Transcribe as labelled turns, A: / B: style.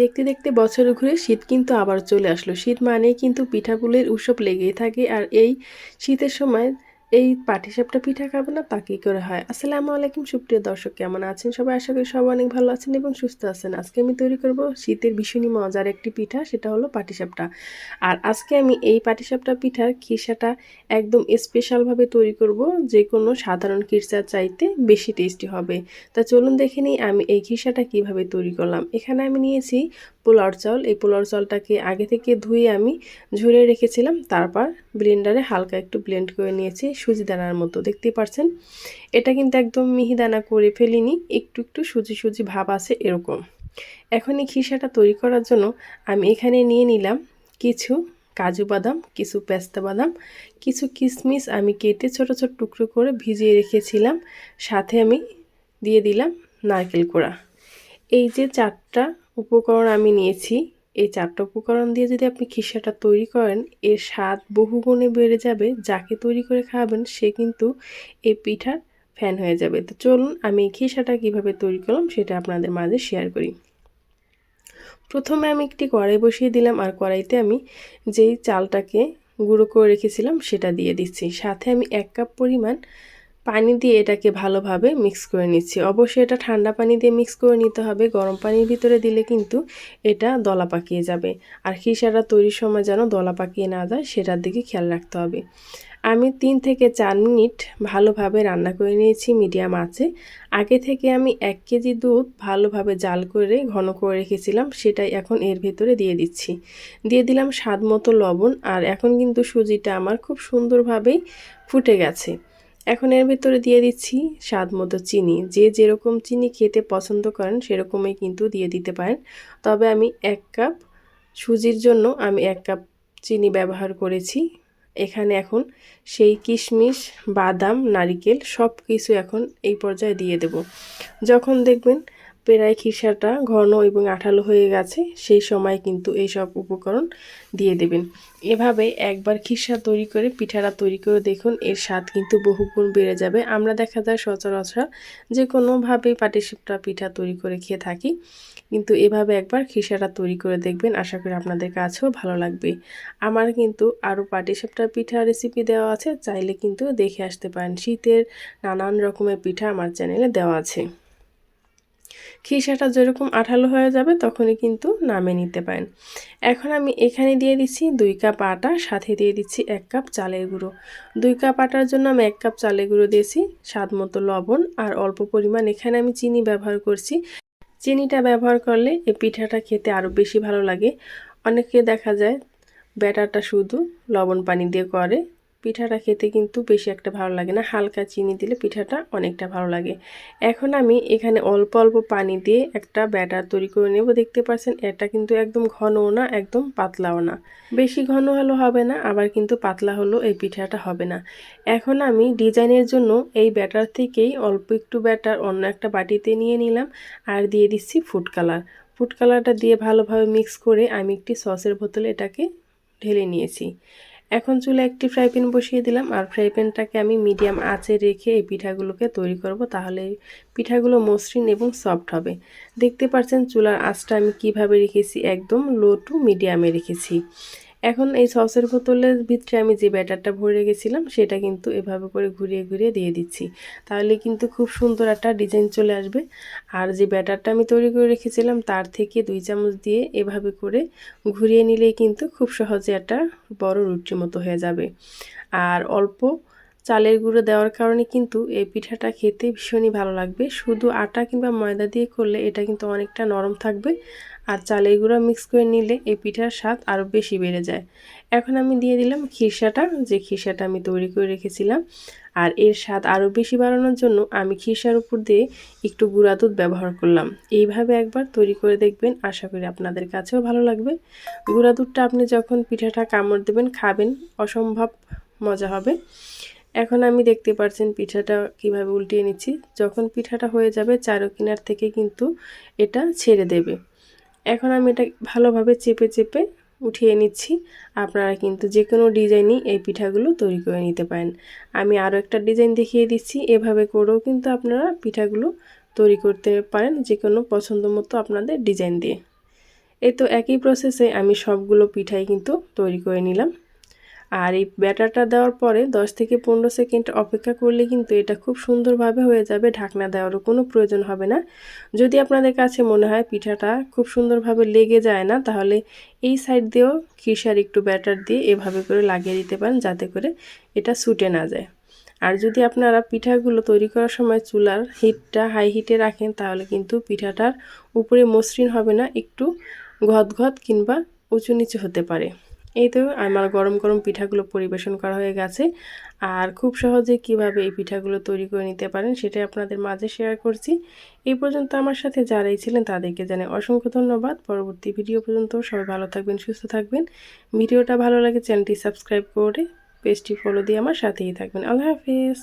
A: দেখতে দেখতে বছর ঘুরে শীত কিন্তু আবার চলে আসলো। শীত মানেই কিন্তু পিঠাপুলির উৎসব লেগেই থাকে। আর এই শীতের সময় এই পাটিসাপটা পিঠা খাবে না তা কি করে হয়? আসসালামু আলাইকুম সুপ্রিয় দর্শক, কেমন আছেন সবাই? আশা করি সবাই অনেক ভালো আছেন এবং সুস্থ আছেন। আজকে আমি তৈরি করব শীতের ভীষণই মজার একটি পিঠা, সেটা হলো পাটিসাপটা। আর আজকে আমি এই পাটিসাপটা পিঠার খিরসাটা একদম স্পেশালভাবে তৈরি করব, যে কোনো সাধারণ খিরসার চাইতে বেশি টেস্টি হবে। তা চলুন দেখে নিই আমি এই খিরসাটা কিভাবে তৈরি করলাম। এখানে আমি নিয়েছি পোলাওর চাউল। এই পোলাওর চাউলটাকে আগে থেকে ধুয়ে আমি ঝরিয়ে রেখেছিলাম। তারপর ব্লেন্ডারে হালকা একটু ব্লেন্ড করে নিয়েছি সুজি দানার মতো, দেখতেই পাচ্ছেন। এটা কিন্তু একদম মিহিদানা করে ফেলিনি, একটু একটু সুজি সুজি ভাব আছে এরকম। এখন এই খিরসাটা তৈরি করার জন্য আমি এখানে নিয়ে নিলাম কিছু কাজু বাদাম, কিছু পেস্তা বাদাম, কিছু কিশমিশ আমি কেটে ছোট ছোট টুকরো করে ভিজিয়ে রেখেছিলাম। সাথে আমি দিয়ে দিলাম নারকেল কোড়া। এই যে 4টা উপকরণ আমি নিয়েছি, এই 4টা উপকরণ দিয়ে যদি আপনি খিরসাটা তৈরি করেন, এর স্বাদ বহুগুণে বেড়ে যাবে। যাকে তৈরি করে খাওয়াবেন সে কিন্তু এই পিঠার ফ্যান হয়ে যাবে। তো চলুন আমি এই খিরসাটা কীভাবে তৈরি করলাম সেটা আপনাদের মাঝে শেয়ার করি। প্রথমে আমি একটি কড়াই বসিয়ে দিলাম, আর কড়াইতে আমি যেই চালটাকে গুঁড়ো করে রেখেছিলাম সেটা দিয়ে দিচ্ছি। সাথে আমি 1 কাপ পরিমাণ পানি দিয়ে এটাকে ভালোভাবে মিক্স করে নিচ্ছি। অবশ্যই এটা ঠান্ডা পানি দিয়ে মিক্স করে নিতে হবে, গরম পানির ভিতরে দিলে কিন্তু এটা দলা পাকিয়ে যাবে। আর খিরসাটা তৈরির সময় যেন দলা পাকিয়ে না যায় সেটার দিকে খেয়াল রাখতে হবে। আমি 3 থেকে 4 মিনিট ভালোভাবে রান্না করে নিয়েছি মিডিয়াম আঁচে। আগে থেকে আমি 1 কেজি দুধ ভালোভাবে জাল করে ঘন করে রেখেছিলাম, সেটাই এখন এর ভেতরে দিয়ে দিচ্ছি। দিয়ে দিলাম স্বাদ মতো লবণ। আর এখন কিন্তু সুজিটা আমার খুব সুন্দরভাবেই ফুটে গেছে। এখন এর ভেতরে দিয়ে দিচ্ছি স্বাদ মতো চিনি। যে যেরকম চিনি খেতে পছন্দ করেন সেরকমই কিন্তু দিয়ে দিতে পারেন। তবে আমি 1 কাপ সুজির জন্য আমি 1 কাপ চিনি ব্যবহার করেছি। এখানে এখন সেই কিশমিশ, বাদাম, নারিকেল সব কিছু এখন এই পর্যায়ে দিয়ে দেব। যখন দেখবেন প্রায় খিরসাটা ঘন এবং আঠালো হয়ে গেছে, সেই সময় কিন্তু এই সব উপকরণ দিয়ে দেবেন। এভাবে একবার খিরসা তৈরি করে পিঠাটা তৈরি করে দেখুন, এর স্বাদ কিন্তু বহুগুণ বেড়ে যাবে। আমরা দেখা যায় সচরাচর যে কোনোভাবেই পাটিসাপটা পিঠা তৈরি করে খেয়ে থাকি, কিন্তু এভাবে একবার খিরসাটা তৈরি করে দেখবেন, আশা করি আপনাদের কাছেও ভালো লাগবে। আমার কিন্তু আরও পাটিসাপটা পিঠা রেসিপি দেওয়া আছে, চাইলে কিন্তু দেখে আসতে পারেন। শীতের নানান রকমের পিঠা আমার চ্যানেলে দেওয়া আছে। খিরসাটা যেরকম আঠালো হয়ে যাবে তখনই কিন্তু নামিয়ে নিতে পারেন। এখন আমি এখানে দিয়ে দিচ্ছি 2 কাপ আটা, সাথে দিয়ে দিচ্ছি 1 কাপ চালের গুঁড়ো। 2 কাপ আটার জন্য আমি 1 কাপ চালের গুঁড়ো দিয়েছি, স্বাদ মতো লবণ আর অল্প পরিমাণ এখানে আমি চিনি ব্যবহার করছি। চিনিটা ব্যবহার করলে এই পিঠাটা খেতে আরও বেশি ভালো লাগে। অনেকে দেখা যায় ব্যাটারটা শুধু লবণ পানি দিয়ে করে, পিঠাটা খেতে কিন্তু বেশি একটা ভালো লাগে না। হালকা চিনি দিলে পিঠাটা অনেকটা ভালো লাগে। এখন আমি এখানে অল্প অল্প পানি দিয়ে একটা ব্যাটার তৈরি করে নেব। দেখতে পাচ্ছেন এটা কিন্তু একদম ঘনও না, একদম পাতলাও না। বেশি ঘন হলেও হবে না, আবার কিন্তু পাতলা হলেও এই পিঠাটা হবে না। এখন আমি ডিজাইনের জন্য এই ব্যাটার থেকেই অল্প একটু ব্যাটার অন্য একটা বাটিতে নিয়ে নিলাম, আর দিয়ে দিচ্ছি ফুড কালার। ফুড কালারটা দিয়ে ভালোভাবে মিক্স করে আমি একটি সসের বোতলে এটাকে ঢেলে নিয়েছি। এখন চুলায় একটি ফ্রাই প্যান বসিয়ে দিলাম, আর ফ্রাই প্যানটাকে আমি মিডিয়াম আঁচে রেখে এই পিঠাগুলোকে তৈরি করব, তাহলে পিঠাগুলো মসৃণ এবং সফট হবে। দেখতে পাচ্ছেন চুলার আঁচটা আমি কিভাবে রেখেছি, একদম লো টু মিডিয়ামে রেখেছি। এখন এই সসের বোতলের ভিতরে আমি যে ব্যাটারটা ভরে রেখেছিলাম সেটা কিন্তু এভাবে করে ঘুরিয়ে ঘুরিয়ে দিয়ে দিচ্ছি, তাহলে কিন্তু খুব সুন্দর একটা ডিজাইন চলে আসবে। আর যে ব্যাটারটা আমি তৈরি করে রেখেছিলাম তার থেকে 2 চামচ দিয়ে এভাবে করে ঘুরিয়ে নিলেই কিন্তু খুব সহজে একটা বড় রুটির মতো হয়ে যাবে। আর অল্প চালের গুঁড়ো দেওয়ার কারণে কিন্তু এই পিঠাটা খেতে ভীষণই ভালো লাগবে। শুধু আটা কিংবা ময়দা দিয়ে করলে এটা কিন্তু অনেকটা নরম থাকবে, আর চালের গুঁড়ো মিক্স করে নিলে এই পিঠার স্বাদ আরও বেশি বেড়ে যায়। এখন আমি দিয়ে দিলাম খিরসাটা, যে খিরসাটা আমি তৈরি করে রেখেছিলাম। আর এর স্বাদ আরও বেশি বাড়ানোর জন্য আমি খিরসার উপর দিয়ে একটু গুঁড়া দুধ ব্যবহার করলাম। এইভাবে একবার তৈরি করে দেখবেন, আশা করি আপনাদের কাছেও ভালো লাগবে। গুঁড়া দুধটা আপনি যখন পিঠাটা কামড় দেবেন খাবেন, অসম্ভব মজা হবে। এখন আমি দেখতে পাচ্ছেন পিঠাটা কিভাবে উল্টিয়ে নিচ্ছি। যখন পিঠাটা হয়ে যাবে চারো কিনার থেকে কিন্তু এটা ছেড়ে দেবে। এখন আমি এটা ভালোভাবে চেপে চেপে উঠিয়ে নিচ্ছি। আপনারা কিন্তু যে কোনো ডিজাইনই এই পিঠাগুলো তৈরি করে নিতে পারেন। আমি আরও একটা ডিজাইন দেখিয়ে দিচ্ছি, এভাবে করেও কিন্তু আপনারা পিঠাগুলো তৈরি করতে পারেন, যে কোনো পছন্দ মতো আপনাদের ডিজাইন দিয়ে। এই তো একই প্রসেসে আমি সবগুলো পিঠাই কিন্তু তৈরি করে নিলাম। আর এই ব্যাটারটা দেওয়ার পরে 10 থেকে 15 সেকেন্ড অপেক্ষা করলে কিন্তু এটা খুব সুন্দরভাবে হয়ে যাবে, ঢাকনা দেওয়ারও কোনো প্রয়োজন হবে না। যদি আপনাদের কাছে মনে হয় পিঠাটা খুব সুন্দরভাবে লেগে যায় না, তাহলে এই সাইড দিয়েও খিসার একটু ব্যাটার দিয়ে এভাবে করে লাগিয়ে দিতে পারেন, যাতে করে এটা ছুটে না যায়। আর যদি আপনারা পিঠাগুলো তৈরি করার সময় চুলার হিটটা হাই হিটে রাখেন, তাহলে কিন্তু পিঠাটার উপরে মসৃণ হবে না, একটু ঘদঘদ কিংবা উঁচু নিচু হতে পারে। এই তো আমার গরম গরম পিঠাগুলো পরিবেশন করা হয়ে গেছে। আর খুব সহজে কিভাবে এই পিঠাগুলো তৈরি করে নিতে পারেন সেটাই আপনাদের মাঝে শেয়ার করছি। এই পর্যন্ত আমার সাথে যারাই ছিলেন তাদেরকে জানাই অসংখ্য ধন্যবাদ। পরবর্তী ভিডিও পর্যন্ত সবাই ভালো থাকবেন, সুস্থ থাকবেন। ভিডিওটা ভালো লাগে চ্যানেলটি সাবস্ক্রাইব করে পেজটি ফলো দিয়ে আমার সাথেই থাকবেন। আল্লাহ হাফেজ।